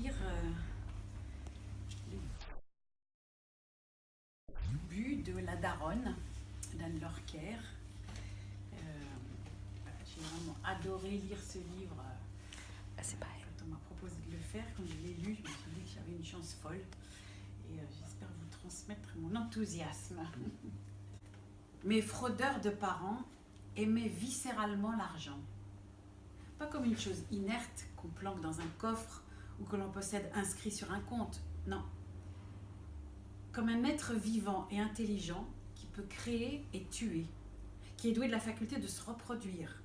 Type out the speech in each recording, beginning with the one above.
lire le but de la daronne d'Anne Lorquer. J'ai vraiment adoré lire ce livre. C'est pareil. Quand on m'a proposé de le faire, quand je l'ai lu, je me suis dit que j'avais une chance folle. Et j'espère vous transmettre mon enthousiasme. Mes fraudeurs de parents aimaient viscéralement l'argent. Pas comme une chose inerte qu'on planque dans un coffre ou que l'on possède inscrit sur un compte. Non. Comme un être vivant et intelligent qui peut créer et tuer, qui est doué de la faculté de se reproduire.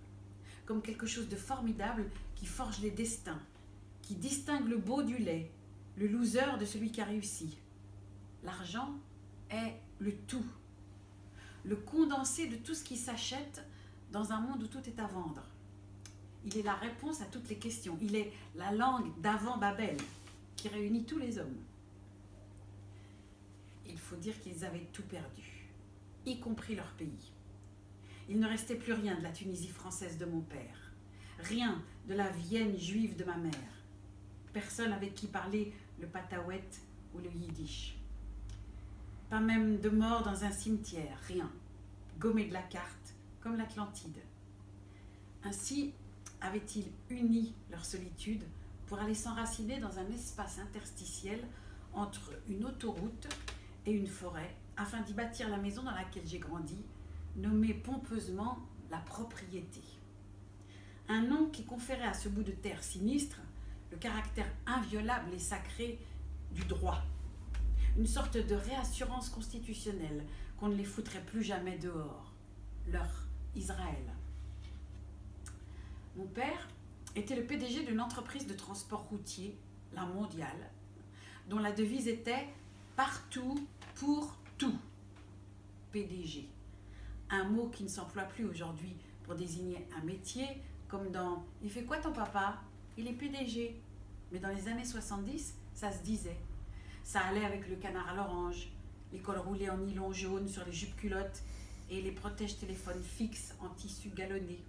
Comme quelque chose de formidable qui forge les destins, qui distingue le beau du laid, le loser de celui qui a réussi. L'argent est le tout, le condensé de tout ce qui s'achète dans un monde où tout est à vendre. Il est la réponse à toutes les questions. Il est la langue d'avant Babel qui réunit tous les hommes. Il faut dire qu'ils avaient tout perdu, y compris leur pays. Il ne restait plus rien de la Tunisie française de mon père, rien de la Vienne juive de ma mère, personne avec qui parler le pataouet ou le yiddish. Pas même de mort dans un cimetière, rien, gommé de la carte, comme l'Atlantide. Ainsi avaient-ils uni leur solitude pour aller s'enraciner dans un espace interstitiel entre une autoroute et une forêt, afin d'y bâtir la maison dans laquelle j'ai grandi, nommée pompeusement la propriété. Un nom qui conférait à ce bout de terre sinistre le caractère inviolable et sacré du droit. Une sorte de réassurance constitutionnelle qu'on ne les foutrait plus jamais dehors. Leur Israël. Mon père était le PDG d'une entreprise de transport routier, la Mondiale, dont la devise était « partout pour tout ». PDG. Un mot qui ne s'emploie plus aujourd'hui pour désigner un métier, comme dans « Il fait quoi ton papa ?»« Il est PDG ». Mais dans les années 70, ça se disait. Ça allait avec le canard à l'orange, les cols roulés en nylon jaune sur les jupes culottes et les protèges téléphones fixes en tissu galonné.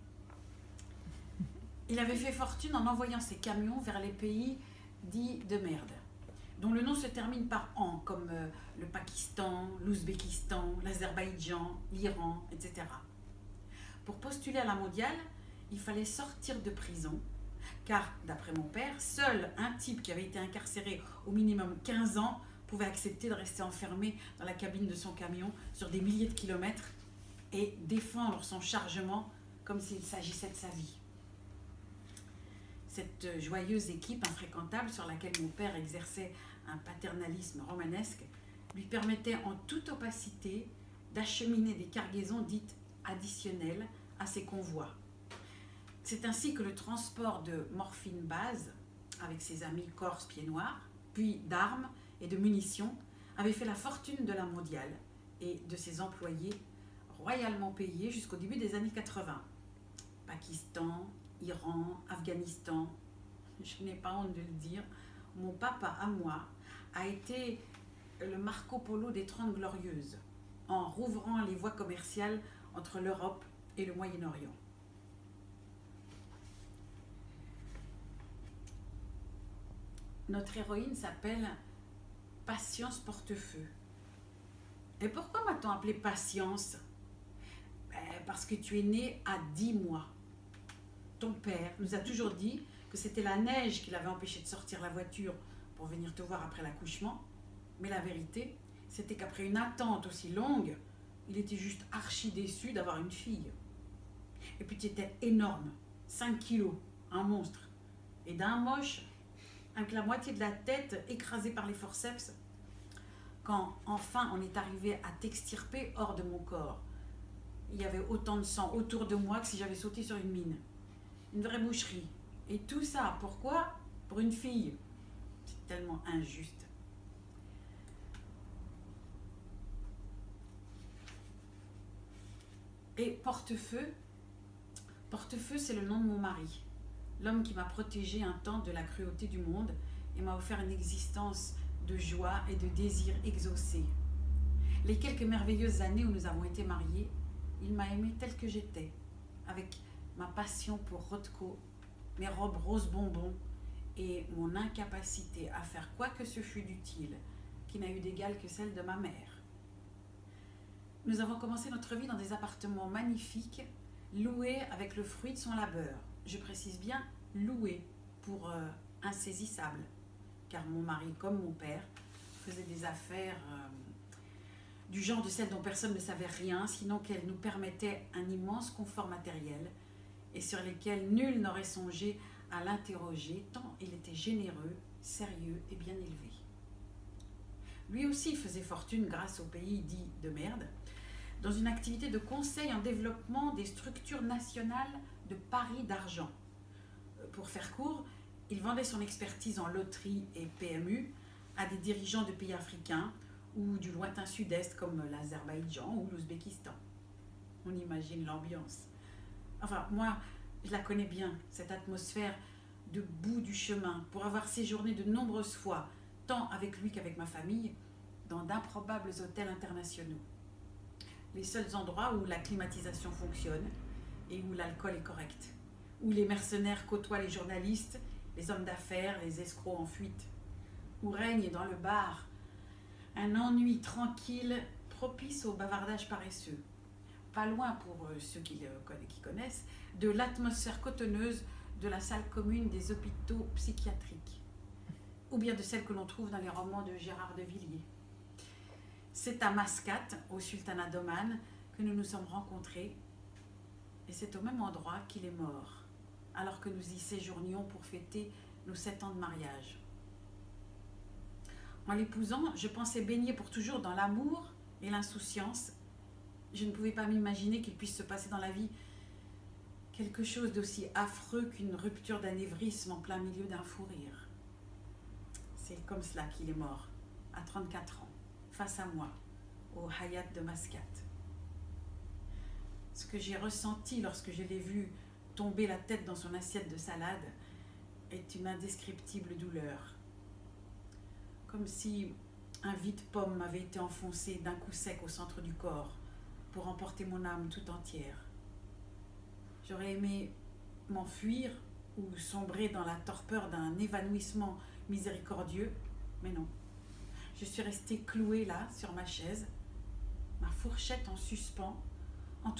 Il avait fait fortune en envoyant ses camions vers les pays dits de merde, dont le nom se termine par « an », comme le Pakistan, l'Ouzbékistan, l'Azerbaïdjan, l'Iran, etc. Pour postuler à la mondiale, il fallait sortir de prison, car, d'après mon père, seul un type qui avait été incarcéré au minimum 15 ans pouvait accepter de rester enfermé dans la cabine de son camion sur des milliers de kilomètres et défendre son chargement comme s'il s'agissait de sa vie. Cette joyeuse équipe infréquentable sur laquelle mon père exerçait un paternalisme romanesque lui permettait en toute opacité d'acheminer des cargaisons dites additionnelles à ses convois. C'est ainsi que le transport de morphine base, avec ses amis corses pieds noirs, puis d'armes et de munitions, avait fait la fortune de la mondiale et de ses employés royalement payés jusqu'au début des années 80. Pakistan, Iran, Afghanistan, je n'ai pas honte de le dire, mon papa à moi a été le Marco Polo des 30 Glorieuses, en rouvrant les voies commerciales entre l'Europe et le Moyen-Orient. Notre héroïne s'appelle Patience Portefeu. Et pourquoi m'a-t-on appelée Patience ? Parce que tu es née à 10 mois. Ton père nous a toujours dit que c'était la neige qui l'avait empêché de sortir la voiture pour venir te voir après l'accouchement. Mais la vérité, c'était qu'après une attente aussi longue, il était juste archi déçu d'avoir une fille. Et puis tu étais énorme, 5 kilos, un monstre. Et d'un moche, avec la moitié de la tête écrasée par les forceps, quand enfin on est arrivé à t'extirper hors de mon corps. Il y avait autant de sang autour de moi que si j'avais sauté sur une mine. Une vraie boucherie. Et tout ça, pourquoi ? Pour une fille. C'est tellement injuste. Et Portefeu, c'est le nom de mon mari. L'homme qui m'a protégée un temps de la cruauté du monde et m'a offert une existence de joie et de désir exaucés. Les quelques merveilleuses années où nous avons été mariés, il m'a aimée telle que j'étais, avec ma passion pour Rothko, mes robes rose bonbon et mon incapacité à faire quoi que ce fût d'utile, qui n'a eu d'égal que celle de ma mère. Nous avons commencé notre vie dans des appartements magnifiques, loués avec le fruit de son labeur. Je précise bien loués pour insaisissable, car mon mari, comme mon père, faisait des affaires du genre de celles dont personne ne savait rien, sinon qu'elles nous permettaient un immense confort matériel et sur lesquelles nul n'aurait songé à l'interroger, tant il était généreux, sérieux et bien élevé. Lui aussi faisait fortune grâce au pays dit de merde, dans une activité de conseil en développement des structures nationales de paris d'argent. Pour faire court, il vendait son expertise en loterie et PMU à des dirigeants de pays africains ou du lointain sud-est comme l'Azerbaïdjan ou l'Ouzbékistan. On imagine l'ambiance. Enfin, moi, je la connais bien, cette atmosphère de bout du chemin, pour avoir séjourné de nombreuses fois, tant avec lui qu'avec ma famille, dans d'improbables hôtels internationaux. Les seuls endroits où la climatisation fonctionne et où l'alcool est correct, où les mercenaires côtoient les journalistes, les hommes d'affaires, les escrocs en fuite, où règne dans le bar un ennui tranquille propice au bavardage paresseux, pas loin pour ceux qui connaissent, de l'atmosphère cotonneuse de la salle commune des hôpitaux psychiatriques, ou bien de celle que l'on trouve dans les romans de Gérard de Villiers. C'est à Mascate, au sultanat d'Oman, que nous nous sommes rencontrés, et c'est au même endroit qu'il est mort, alors que nous y séjournions pour fêter nos 7 ans de mariage. En l'épousant, je pensais baigner pour toujours dans l'amour et l'insouciance. Je ne pouvais pas m'imaginer qu'il puisse se passer dans la vie quelque chose d'aussi affreux qu'une rupture d'anévrisme en plein milieu d'un fou rire. C'est comme cela qu'il est mort, à 34 ans, face à moi, au Hayat de Mascate. Ce que j'ai ressenti lorsque je l'ai vu tomber la tête dans son assiette de salade est une indescriptible douleur. Comme si un vide-pomme m'avait été enfoncé d'un coup sec au centre du corps pour emporter mon âme tout entière. J'aurais aimé m'enfuir ou sombrer dans la torpeur d'un évanouissement miséricordieux, mais non. Je suis restée clouée là, sur ma chaise, ma fourchette en suspens,